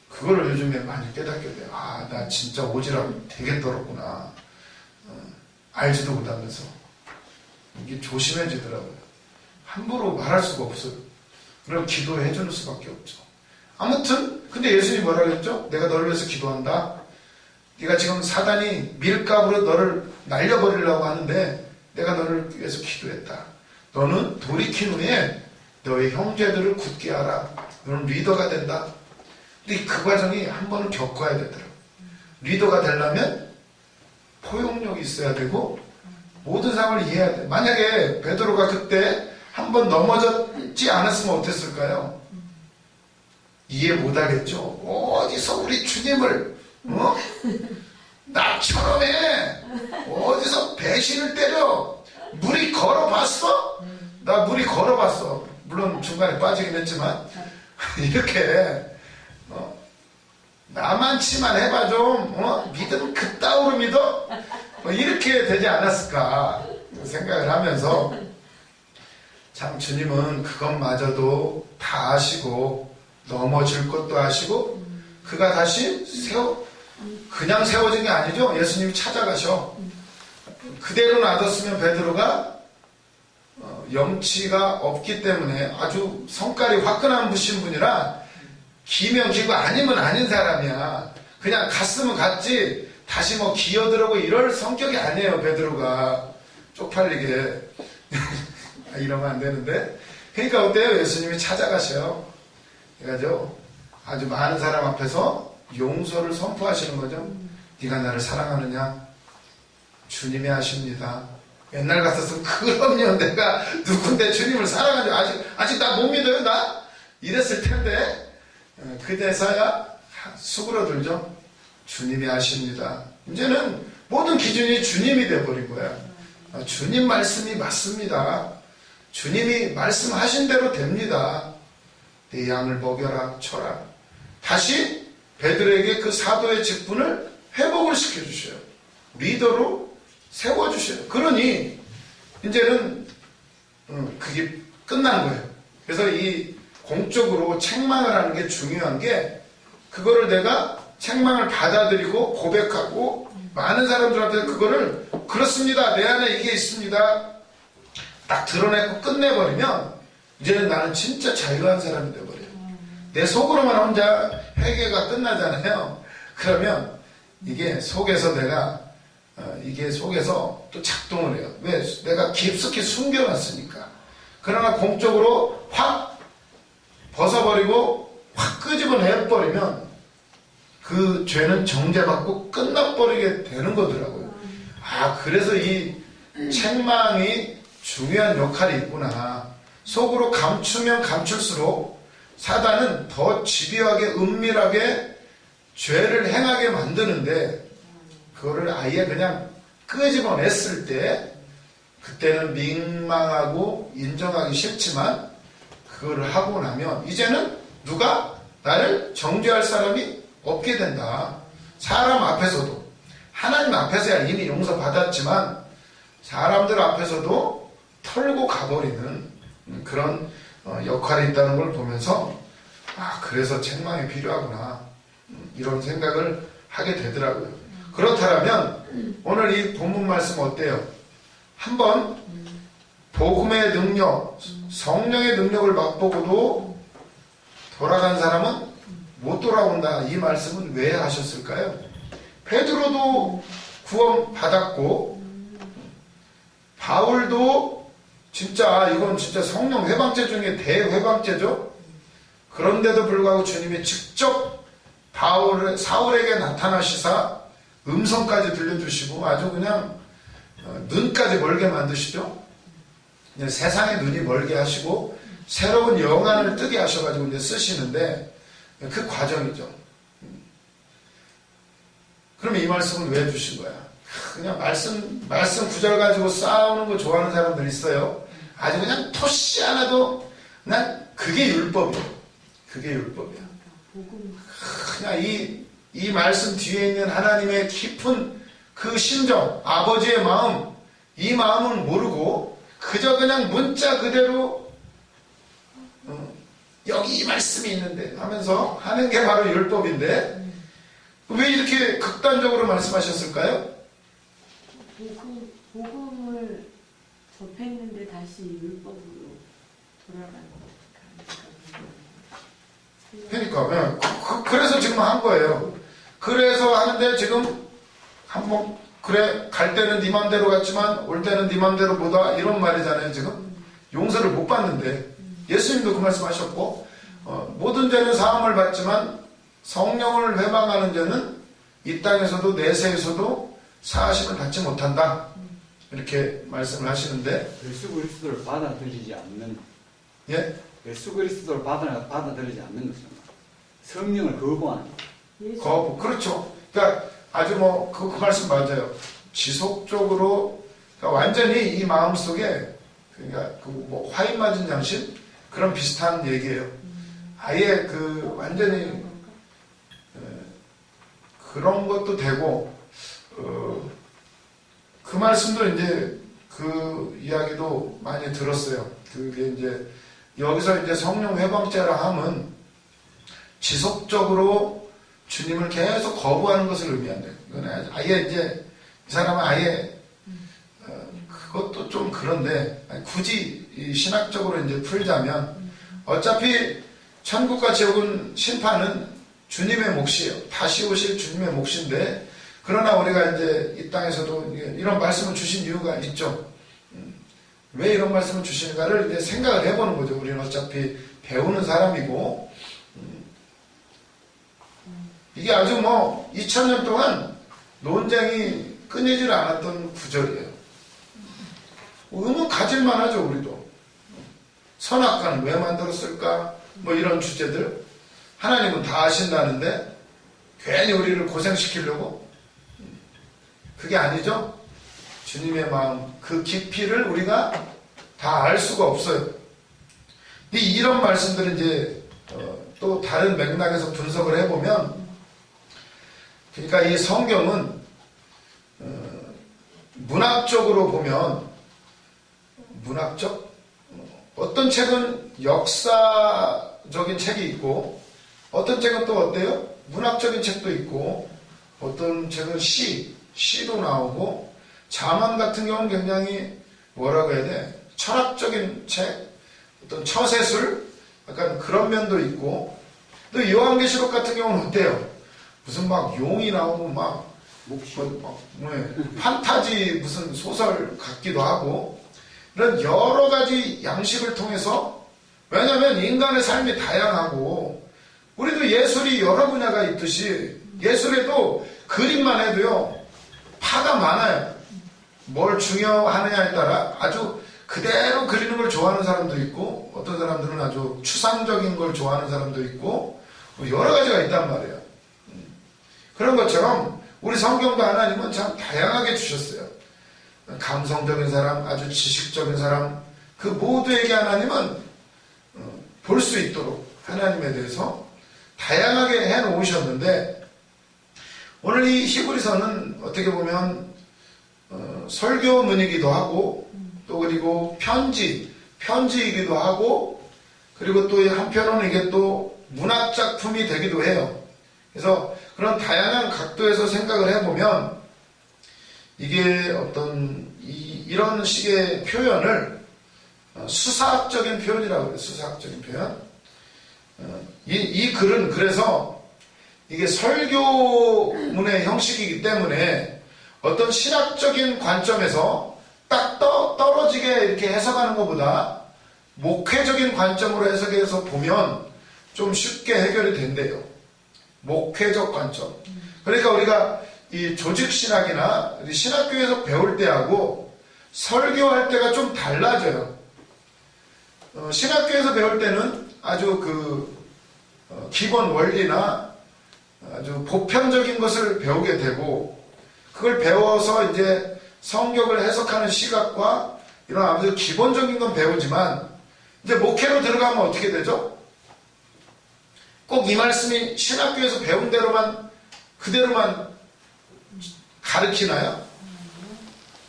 그거를 요즘에 많이 깨닫게 돼요. 아, 나 진짜 오지랖 되게 떨었구나. 알지도 못하면서. 이게 조심해지더라고요. 함부로 말할 수가 없어요. 그럼 기도해 주는 수밖에 없죠. 아무튼 근데 예수님이 뭐라 그랬죠? 내가 너를 위해서 기도한다. 네가 지금 사단이 밀가부로 너를 날려버리려고 하는데 내가 너를 위해서 기도했다. 너는 돌이킨 후에 너의 형제들을 굳게 하라. 너는 리더가 된다. 근데 그 과정이 한 번은 겪어야 되더라고요. 리더가 되려면 포용력이 있어야 되고 모든 상황을 이해해야 돼. 만약에 베드로가 그때 한 번 넘어졌지 않았으면 어땠을까요? 이해 못하겠죠. 어디서 우리 주님을 나처럼 해. 어디서 배신을 때려. 물이 걸어봤어? 나 물이 걸어봤어. 물론 중간에 빠지긴 했지만 이렇게 나만치만 해봐 좀 믿음 그따위로 믿어? 이렇게 되지 않았을까 생각을 하면서 참 주님은 그것마저도 다 아시고 넘어질 것도 아시고 그가 다시 그냥 세워진 게 아니죠. 예수님이 찾아가셔. 그대로 놔뒀으면 베드로가 염치가 없기 때문에 아주 성깔이 화끈한 분이라 기면 기고 아니면 아닌 사람이야. 그냥 갔으면 갔지 다시 뭐 기어들어오고 이럴 성격이 아니에요. 베드로가 쪽팔리게 이러면 안 되는데 그러니까 어때요? 예수님이 찾아가셔요. 그래가지고 아주 많은 사람 앞에서 용서를 선포하시는 거죠. 네가 나를 사랑하느냐? 주님이 아십니다. 옛날 같았으면 그럼요 내가 누군데 주님을 사랑하냐 아직 나 못 믿어요 나? 이랬을 텐데 그제서야 수그러들죠. 주님이 아십니다. 이제는 모든 기준이 주님이 돼버린 거야. 주님 말씀이 맞습니다. 주님이 말씀하신 대로 됩니다. 내 양을 먹여라 쳐라. 다시 베드로에게 그 사도의 직분을 회복을 시켜주셔요. 리더로 세워주셔요. 그러니 이제는 그게 끝난 거예요. 그래서 이 공적으로 책망을 하는 게 중요한 게 그거를 내가 책망을 받아들이고 고백하고 많은 사람들한테 그거를 그렇습니다. 내 안에 이게 있습니다. 딱 드러내고 끝내버리면 이제는 나는 진짜 자유한 사람이 돼버려요. 내 속으로만 혼자 회개가 끝나잖아요. 그러면 이게 속에서 내가 이게 속에서 또 작동을 해요. 왜? 내가 깊숙이 숨겨놨으니까. 그러나 공적으로 확 벗어버리고 확 끄집어내버리면 그 죄는 정죄받고 끝나버리게 되는 거더라고요. 아, 그래서 이 책망이 중요한 역할이 있구나. 속으로 감추면 감출수록 사단은 더 집요하게 은밀하게 죄를 행하게 만드는데 그거를 아예 그냥 끄집어냈을 때 그때는 민망하고 인정하기 싫지만 그거를 하고 나면 이제는 누가 나를 정죄할 사람이 없게 된다. 사람 앞에서도 하나님 앞에서야 이미 용서받았지만 사람들 앞에서도 털고 가버리는 그런 역할이 있다는 걸 보면서 아 그래서 책망이 필요하구나 이런 생각을 하게 되더라고요. 그렇다면 오늘 이 본문 말씀 어때요? 한번 복음의 능력, 성령의 능력을 맛보고도 돌아간 사람은 못 돌아온다. 이 말씀은 왜 하셨을까요? 베드로도 구원 받았고 바울도 진짜 이건 진짜 성령 회방죄 중에 대회방죄죠. 그런데도 불구하고 주님이 직접 사울에게 나타나시사 음성까지 들려주시고 아주 그냥 눈까지 멀게 만드시죠. 세상의 눈이 멀게 하시고 새로운 영안을 뜨게 하셔가지고 이제 쓰시는데 그 과정이죠. 그러면 이 말씀을 왜 주신 거야? 그냥 말씀 구절 가지고 싸우는 거 좋아하는 사람들 있어요. 아주 그냥 토시 하나도 그냥 그게 율법이에요. 그게 율법이야. 그냥 이 말씀 뒤에 있는 하나님의 깊은 그 심정, 아버지의 마음, 이 마음은 모르고 그저 그냥 문자 그대로 여기 이 말씀이 있는데 하면서 하는 게 바로 율법인데 왜 이렇게 극단적으로 말씀하셨을까요? 복음을 접했는데 다시 율법으로 돌아가는 그러니까 그래서 지금 한 거예요. 그래서 하는데 지금 한번 그래 갈 때는 네 맘대로 갔지만 올 때는 네 맘대로 못와 이런 말이잖아요. 지금 용서를 못 받는데 예수님도 그 말씀하셨고 모든 죄는 사함을 받지만 성령을 회방하는 자는 이 땅에서도 내세에서도 사하심을 받지 못한다. 이렇게 말씀을 하시는데 예수 그리스도를 받아들이지 않는 예? 예수 그리스도를 받아들이지 않는 것은 성령을 거부하는 거부. 그렇죠. 그러니까 아주 그 말씀 맞아요. 지속적으로 그러니까 완전히 이 마음속에 그러니까 화인 맞은 양심 그런 비슷한 얘기예요. 아예 완전히 그런 것도 되고 그 말씀도 이제 그 이야기도 많이 들었어요. 그게 이제 여기서 이제 성령 회방죄라 함은 지속적으로 주님을 계속 거부하는 것을 의미한대요. 아예 이제 이 사람은 아예 그것도 좀 그런데 굳이 신학적으로 이제 풀자면 어차피 천국과 지옥은 심판은 주님의 몫이에요. 다시 오실 주님의 몫인데 그러나 우리가 이제 이 땅에서도 이런 말씀을 주신 이유가 있죠. 왜 이런 말씀을 주시는가를 이제 생각을 해보는 거죠. 우리는 어차피 배우는 사람이고 이게 아주 2000년 동안 논쟁이 끊이질 않았던 구절이에요. 의문 가질만 하죠. 우리도. 선악과는 왜 만들었을까? 이런 주제들. 하나님은 다 아신다는데 괜히 우리를 고생시키려고? 그게 아니죠. 주님의 마음, 그 깊이를 우리가 다 알 수가 없어요. 이런 말씀들은 이제 또 다른 맥락에서 분석을 해보면 그러니까 이 성경은 문학적으로 보면 문학적? 어떤 책은 역사적인 책이 있고 어떤 책은 또 어때요? 문학적인 책도 있고 어떤 책은 시도 나오고 자만 같은 경우는 굉장히 뭐라고 해야 돼? 철학적인 책, 어떤 처세술 약간 그런 면도 있고 또 요한계시록 같은 경우는 어때요? 무슨 용이 나오고 판타지 무슨 소설 같기도 하고 이런 여러 가지 양식을 통해서 왜냐하면 인간의 삶이 다양하고 우리도 예술이 여러 분야가 있듯이 예술에도 그림만 해도요 파가 많아요. 뭘 중요하느냐에 따라 아주 그대로 그리는 걸 좋아하는 사람도 있고 어떤 사람들은 아주 추상적인 걸 좋아하는 사람도 있고 여러 가지가 있단 말이에요. 그런 것처럼 우리 성경도 하나님은 참 다양하게 주셨어요. 감성적인 사람, 아주 지식적인 사람 그 모두에게 하나님은 볼 수 있도록 하나님에 대해서 다양하게 해놓으셨는데 오늘 이 히브리서는 어떻게 보면 설교문이기도 하고 또 그리고 편지이기도 하고 그리고 또 한편으로는 이게 또 문학작품이 되기도 해요. 그래서 그런 다양한 각도에서 생각을 해보면 이게 어떤 이런 식의 표현을 수사학적인 표현이라고 해요. 수사학적인 표현. 이 글은 그래서 이게 설교문의 형식이기 때문에 어떤 신학적인 관점에서 딱 떨어지게 이렇게 해석하는 것보다 목회적인 관점으로 해석해서 보면 좀 쉽게 해결이 된대요. 목회적 관점. 그러니까 우리가 이 조직신학이나 신학교에서 배울 때하고 설교할 때가 좀 달라져요. 신학교에서 배울 때는 아주 기본 원리나 아주 보편적인 것을 배우게 되고, 그걸 배워서 이제 성경을 해석하는 시각과 이런 아주 기본적인 건 배우지만, 이제 목회로 들어가면 어떻게 되죠? 꼭 이 말씀이 신학교에서 배운 대로만 그대로만 가르치나요?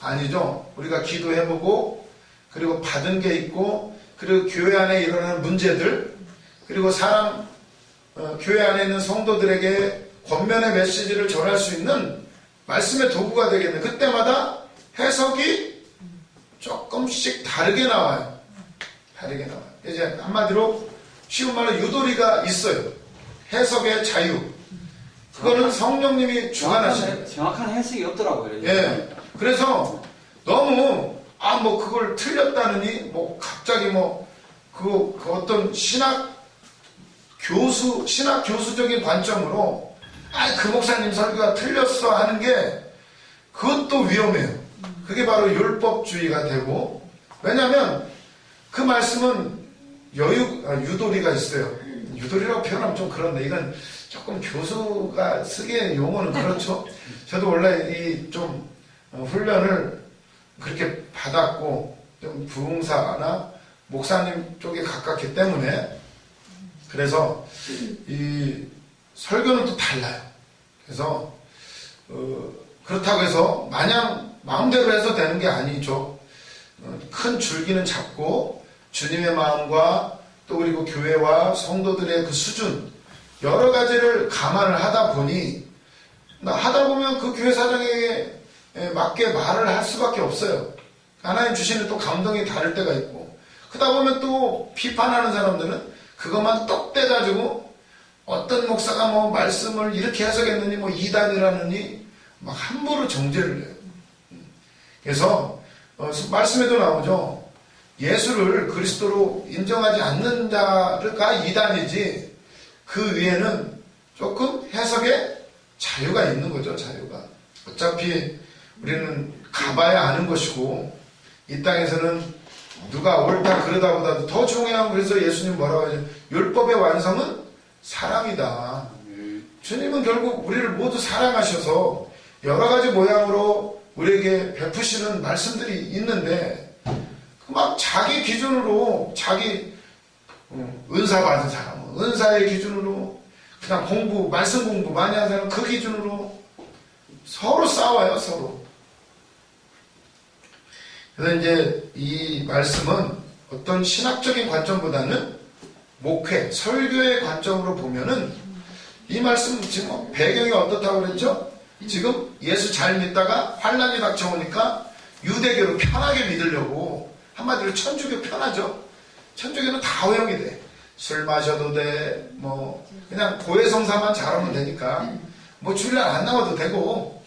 아니죠. 우리가 기도해보고, 그리고 받은 게 있고, 그리고 교회 안에 일어나는 문제들, 그리고 교회 안에 있는 성도들에게 권면의 메시지를 전할 수 있는 말씀의 도구가 되겠네. 그때마다 해석이 조금씩 다르게 나와요. 다르게 나와요. 이제 한마디로 쉬운 말로 유도리가 있어요. 해석의 자유. 그거는 성령님이 주관하시는. 정확한 해석이 없더라고요. 예. 그래서 너무 그걸 틀렸다느니 갑자기 그 어떤 신학 교수적인 관점으로 그 목사님 설교가 틀렸어 하는 게 그것도 위험해요. 그게 바로 율법주의가 되고, 왜냐하면 그 말씀은 유도리가 있어요. 유도리라고 표현하면 좀 그런데 이건 조금 교수가 쓰기에 용어는 그렇죠. 저도 원래 이 좀 훈련을 그렇게 받았고 좀 부흥사나 목사님 쪽에 가깝기 때문에, 그래서 이 설교는 또 달라요. 그래서 그렇다고 해서 마냥 마음대로 해서 되는 게 아니죠. 큰 줄기는 잡고 주님의 마음과 또 그리고 교회와 성도들의 그 수준 여러 가지를 감안을 하다 보면 그 교회 사장에게 맞게 말을 할 수밖에 없어요. 하나님 주시는 또 감동이 다를 때가 있고, 그러다 보면 또 비판하는 사람들은 그것만 똑 떼가지고 어떤 목사가 말씀을 이렇게 해석했느니 이단이라느니 막 함부로 정죄를 해요. 그래서 말씀에도 나오죠. 예수를 그리스도로 인정하지 않는 자가 이단이지, 그 위에는 조금 해석에 자유가 있는 거죠. 자유가. 어차피 우리는 가봐야 아는 것이고, 이 땅에서는 누가 옳다 그러다보다도 더 중요한, 그래서 예수님 뭐라고 하죠? 율법의 완성은 사랑이다. 주님은 결국 우리를 모두 사랑하셔서 여러 가지 모양으로 우리에게 베푸시는 말씀들이 있는데, 막 자기 기준으로, 자기 은사 받은 사람은 은사의 기준으로, 그냥 말씀 공부 많이 하는 사람은 그 기준으로 서로 싸워요, 서로. 그래서 이제 이 말씀은 어떤 신학적인 관점보다는 목회, 설교의 관점으로 보면은 이 말씀 지금 배경이 어떻다고 그랬죠? 지금 예수 잘 믿다가 환난이 닥쳐오니까 유대교로 편하게 믿으려고, 한마디로 천주교 편하죠. 천주교는 다 허용이 돼. 술 마셔도 돼. 그냥 고해성사만 잘하면 되니까 주일날 안 나와도 되고.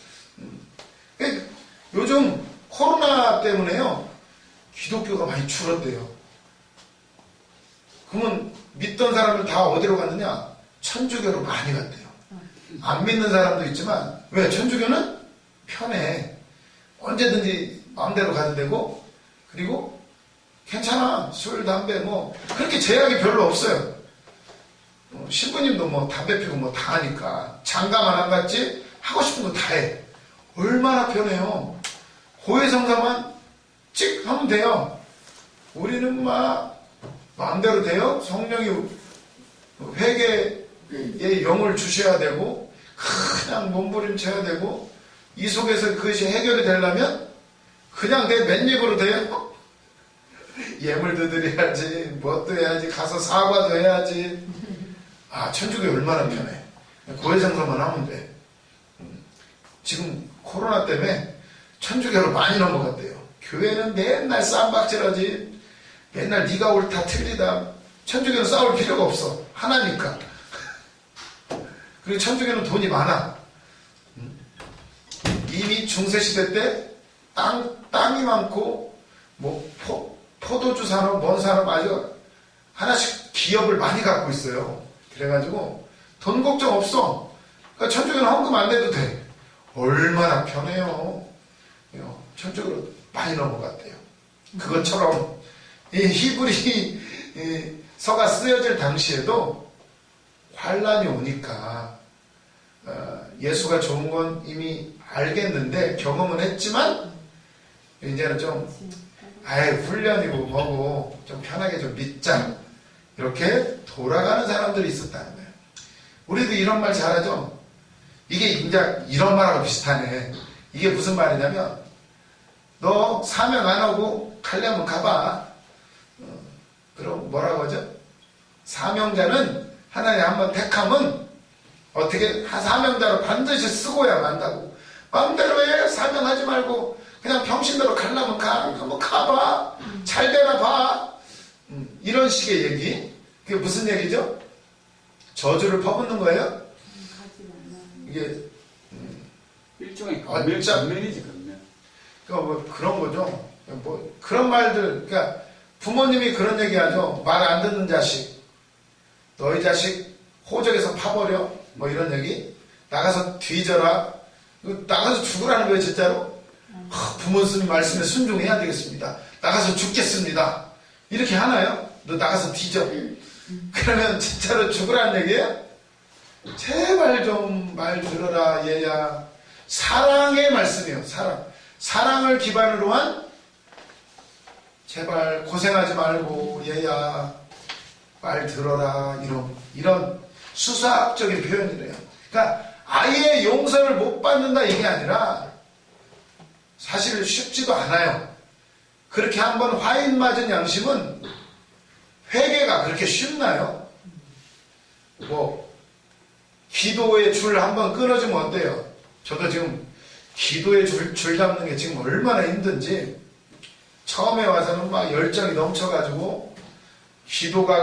요즘 코로나 때문에요, 기독교가 많이 줄었대요. 그러면 믿던 사람들 다 어디로 갔느냐? 천주교로 많이 갔대요. 안 믿는 사람도 있지만, 왜? 천주교는 편해. 언제든지 마음대로 가도 되고, 그리고 괜찮아. 술, 담배 그렇게 제약이 별로 없어요. 신부님도 담배 피고 다 하니까. 장가만 안 갔지 하고 싶은 거 다 해. 얼마나 편해요. 고해성사만 찍 하면 돼요. 우리는 마음대로 돼요. 성령이 회개의 영을 주셔야 되고, 그냥 몸부림쳐야 되고, 이 속에서 그것이 해결이 되려면 그냥 내 맨입으로 돼요. 예물도 드려야지, 뭣도 해야지, 가서 사과도 해야지. 천주교 얼마나 편해. 고해성사만 하면 돼. 지금 코로나 때문에 천주교로 많이 넘어갔대요. 교회는 맨날 쌈박질하지, 맨날 네가 옳다 틀리다, 천주교는 싸울 필요가 없어. 하나니까. 그리고 천주교는 돈이 많아. 이미 중세시대 때 땅이 많고 포도주 산업, 뭔 산업 아주 하나씩 기업을 많이 갖고 있어요. 그래가지고 돈 걱정 없어. 그러니까 천주교는 헌금 안 내도 돼. 얼마나 편해요. 천주교로 많이 넘어갔대요. 그것처럼 이 히브리 서가 쓰여질 당시에도 환란이 오니까 예수가 좋은 건 이미 알겠는데 경험은 했지만 이제는 좀 훈련이고 뭐고 좀 편하게 좀 믿자 이렇게 돌아가는 사람들이 있었다는 거예요. 우리도 이런 말 잘하죠. 이게 이제 이런 말하고 비슷하네. 이게 무슨 말이냐면 너 사명 안 하고 가려면 가봐. 그럼 뭐라고 하죠? 사명자는 하나님 한번 택하면 어떻게 사명자로 반드시 쓰고야 만다고. 마음대로 해. 사명하지 말고 그냥 병신대로 가려면 한번 가봐. 잘 되나 봐. 이런 식의 얘기. 그게 무슨 얘기죠? 저주를 퍼붓는 거예요? 이게 일종의 어쩌- 건면이지, 건면. 그러니까 뭐 그런 거죠. 뭐 그런 말들. 그러니까 부모님이 그런 얘기하죠. 말 안 듣는 자식, 너희 자식 호적에서 파버려. 뭐 이런 얘기. 나가서 뒤져라. 나가서 죽으라는 거예요, 진짜로. 부모님 말씀에 순종해야 되겠습니다. 나가서 죽겠습니다. 이렇게 하나요? 너 나가서 뒤져. 그러면 진짜로 죽으라는 얘기예요? 제발 좀 말 들어라, 얘야. 사랑의 말씀이에요, 사랑. 사랑을 기반으로 한 제발 고생하지 말고, 얘야. 말 들어라. 이런 수사학적인 표현이래요. 그러니까 아예 용서를 못 받는다 이게 아니라 사실 쉽지도 않아요. 그렇게 한번 화인 맞은 양심은 회개가 그렇게 쉽나요? 뭐 기도의 줄 한번 끊어지면 어때요? 저도 지금 기도의 줄 잡는 게 지금 얼마나 힘든지 처음에 와서는 막 열정이 넘쳐가지고 기도가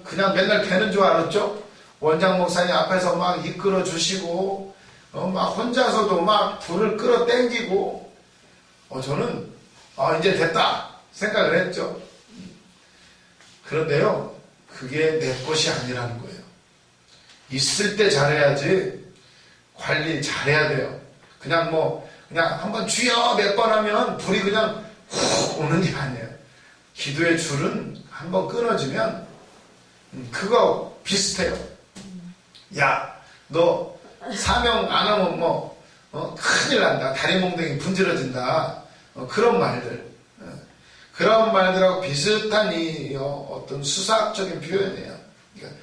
그냥 맨날 되는 줄 알았죠? 원장 목사님 앞에서 막 이끌어 주시고 막 혼자서도 막 불을 끌어 당기고 저는 이제 됐다 생각을 했죠. 그런데요, 그게 내 것이 아니라는 거예요. 있을 때 잘해야지 관리 잘해야 돼요. 그냥 한번 주여 몇 번 하면 불이 그냥 훅 오는 게 아니에요. 기도의 줄은 한번 끊어지면 그거 비슷해요. 야, 너 사명 안 하면 큰일 난다. 다리 몽둥이 분질러진다. 그런 말들. 그런 말들하고 비슷한 이 어떤 수사학적인 표현이에요. 그러니까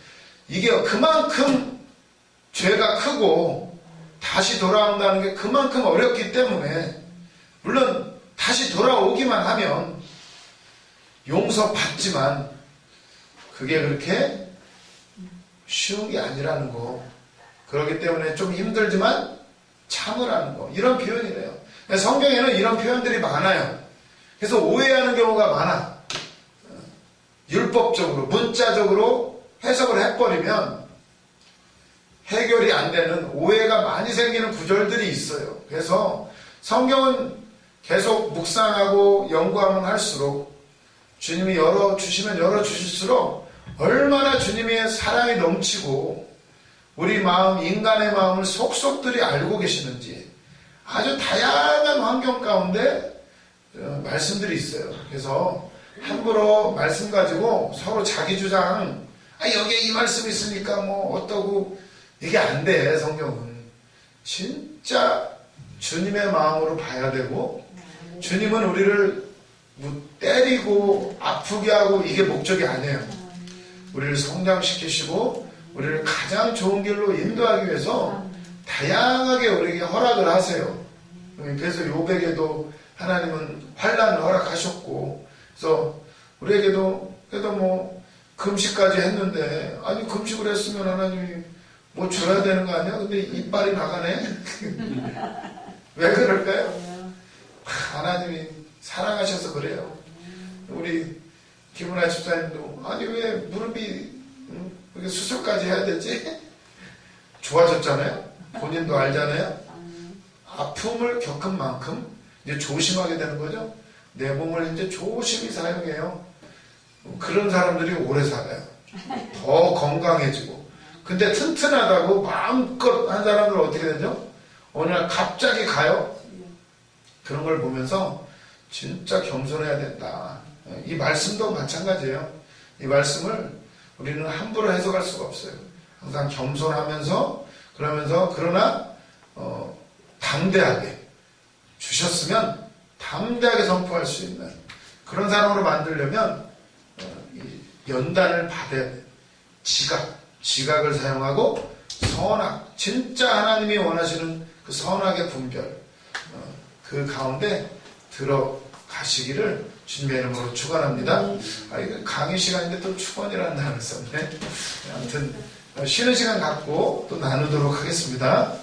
이게 그만큼 죄가 크고 다시 돌아온다는 게 그만큼 어렵기 때문에 물론 다시 돌아오기만 하면 용서받지만 그게 그렇게 쉬운 게 아니라는 거. 그렇기 때문에 좀 힘들지만 참으라는 거. 이런 표현이래요. 성경에는 이런 표현들이 많아요. 그래서 오해하는 경우가 많아. 율법적으로, 문자적으로 해석을 해버리면 해결이 안 되는 오해가 많이 생기는 구절들이 있어요. 그래서 성경은 계속 묵상하고 연구하면 할수록 주님이 열어주시면 열어주실수록 얼마나 주님의 사랑이 넘치고 우리 마음, 인간의 마음을 속속들이 알고 계시는지 아주 다양한 환경 가운데 말씀들이 있어요. 그래서 함부로 말씀 가지고 서로 자기 주장, 여기에 이 말씀이 있으니까 어떠고, 이게 안 돼, 성경은. 진짜 주님의 마음으로 봐야 되고, 주님은 우리를 때리고 아프게 하고 이게 목적이 아니에요. 우리를 성장시키시고 우리를 가장 좋은 길로 인도하기 위해서 다양하게 우리에게 허락을 하세요. 그래서 요백에도 하나님은 환난을 허락하셨고, 그래서 우리에게도 그래도 금식까지 했는데, 아니 금식을 했으면 하나님이 줘야 되는 거 아니야? 근데 이빨이 나가네. 왜 그럴까요? 하나님이 사랑하셔서 그래요. 우리 김은아 집사님도 아니 왜 무릎이 이렇게 수술까지 해야 되지? 좋아졌잖아요. 본인도 알잖아요. 아픔을 겪은 만큼 이제 조심하게 되는 거죠. 내 몸을 이제 조심히 사용해요. 그런 사람들이 오래 살아요. 더 건강해지고. 근데 튼튼하다고 마음껏 한 사람들은 어떻게 되죠? 어느 날 갑자기 가요. 그런 걸 보면서 진짜 겸손해야 된다. 이 말씀도 마찬가지예요. 이 말씀을 우리는 함부로 해석할 수가 없어요. 항상 겸손하면서 그러나 당대하게 주셨으면 당대하게 선포할 수 있는 그런 사람으로 만들려면 이 연단을 받아야 돼요. 지각을 사용하고 선악, 진짜 하나님이 원하시는 그 선악의 분별 그 가운데 들어가시기를 주님의 이름으로 축원합니다. 이거 강의 시간인데 또 축원이라는 단어를 썼네. 아무튼 쉬는 시간 갖고 또 나누도록 하겠습니다.